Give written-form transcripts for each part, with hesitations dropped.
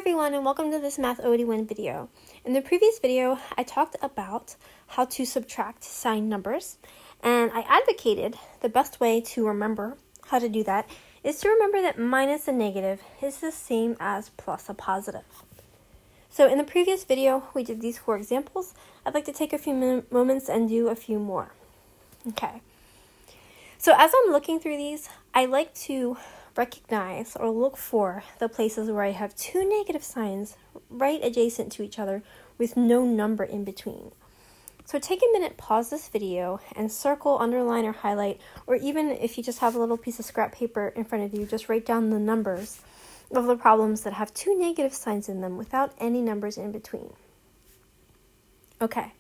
everyone, and welcome to this Math OD1 video. In the previous video, I talked about how to subtract signed numbers, and I advocated the best way to remember how to do that is to remember that minus a negative is the same as plus a positive. So in the previous video, we did these 4 examples. I'd like to take a few moments and do a few more. Okay. So as I'm looking through these, I like to recognize or look for the places where I have 2 negative signs right adjacent to each other with no number in between. So take a minute, pause this video, and circle, underline, or highlight, or even if you just have a little piece of scrap paper in front of you, just write down the numbers of the problems that have 2 negative signs in them without any numbers in between. Okay,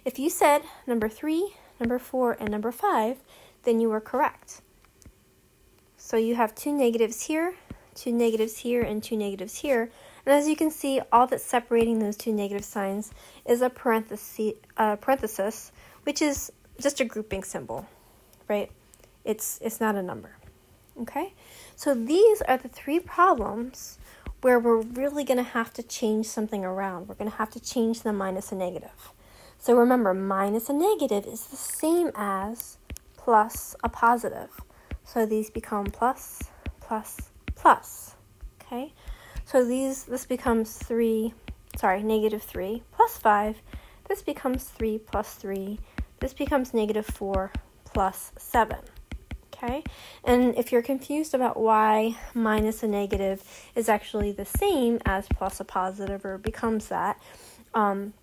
if you said number 3, number 4, and number 5, then you were correct. So you have 2 negatives here, 2 negatives here, and 2 negatives here. And as you can see, all that's separating those 2 negative signs is a parenthesis, which is just a grouping symbol, right? It's not a number, okay? So these are the 3 problems where we're really going to have to change something around. We're going to have to change the minus a negative. So remember, minus a negative is the same as plus a positive. So these become plus, plus, plus, okay? So this becomes negative 3 plus 5. This becomes 3 plus 3. This becomes negative 4 plus 7, okay? And if you're confused about why minus a negative is actually the same as plus a positive or becomes that, I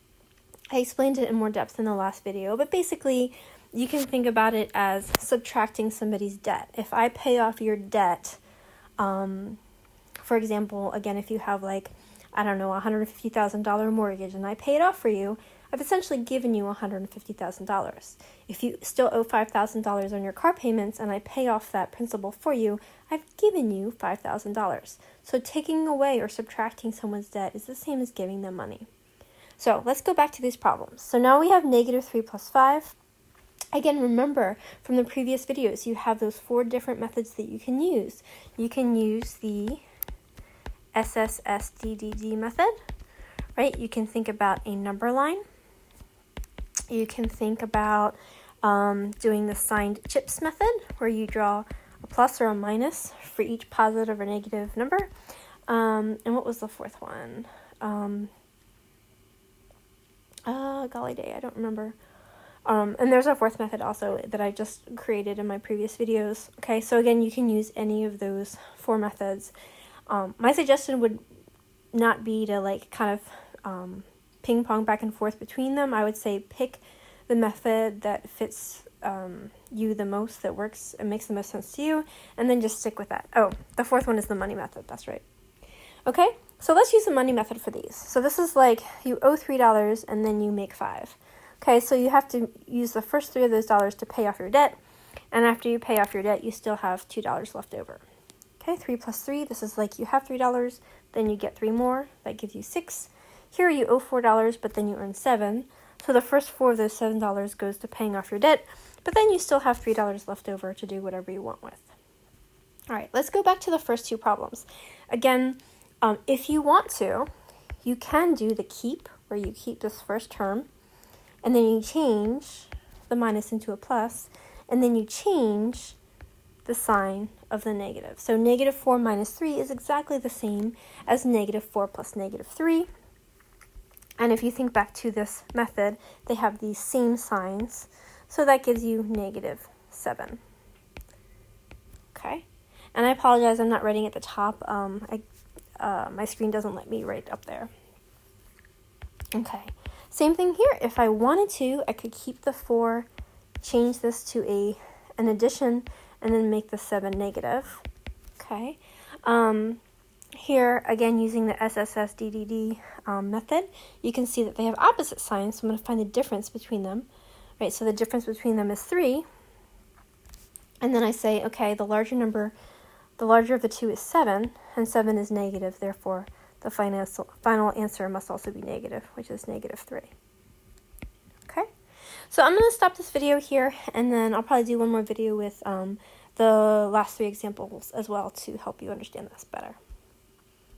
explained it in more depth in the last video, but basically, you can think about it as subtracting somebody's debt. If I pay off your debt, for example, again, if you have a $150,000 mortgage and I pay it off for you, I've essentially given you $150,000. If you still owe $5,000 on your car payments and I pay off that principal for you, I've given you $5,000. So taking away or subtracting someone's debt is the same as giving them money. So let's go back to these problems. So now we have negative 3 plus 5. Again, remember from the previous videos, you have those 4 different methods that you can use. You can use the SSSDDD method, right? You can think about a number line. You can think about doing the signed chips method, where you draw a plus or a minus for each positive or negative number. And what was the 4th one? Golly day, I don't remember. And there's a 4th method also that I just created in my previous videos. Okay, so again, you can use any of those 4 methods. My suggestion would not be to ping pong back and forth between them. I would say pick the method that fits you the most, that works and makes the most sense to you, and then just stick with that. Oh, the 4th one is the money method, that's right. Okay, so let's use the money method for these. So this is like you owe $3 and then you make 5. Okay, so you have to use the first 3 of those dollars to pay off your debt, and after you pay off your debt, you still have $2 left over. Okay, 3 plus 3, this is like you have $3, then you get 3 more, that gives you 6. Here you owe $4, but then you earn 7, so the first 4 of those $7 goes to paying off your debt, but then you still have $3 left over to do whatever you want with. All right, let's go back to the first 2 problems. Again, if you want to, you can do the keep, where you keep this first term, and then you change the minus into a plus, and then you change the sign of the negative. So negative 4 minus 3 is exactly the same as negative 4 plus negative 3. And if you think back to this method, they have these same signs. So that gives you negative 7. Okay? And I apologize, I'm not writing at the top. My screen doesn't let me write up there. Okay. Same thing here. If I wanted to, I could keep the 4, change this to an addition, and then make the 7 negative. Okay. Here, again, using the SSSDDD method, you can see that they have opposite signs, so I'm going to find the difference between them. Right, so the difference between them is 3. And then I say, okay, the larger of the 2 is 7, and 7 is negative, therefore the final answer must also be negative, which is negative 3. Okay, so I'm going to stop this video here, and then I'll probably do one more video with the last 3 examples as well to help you understand this better.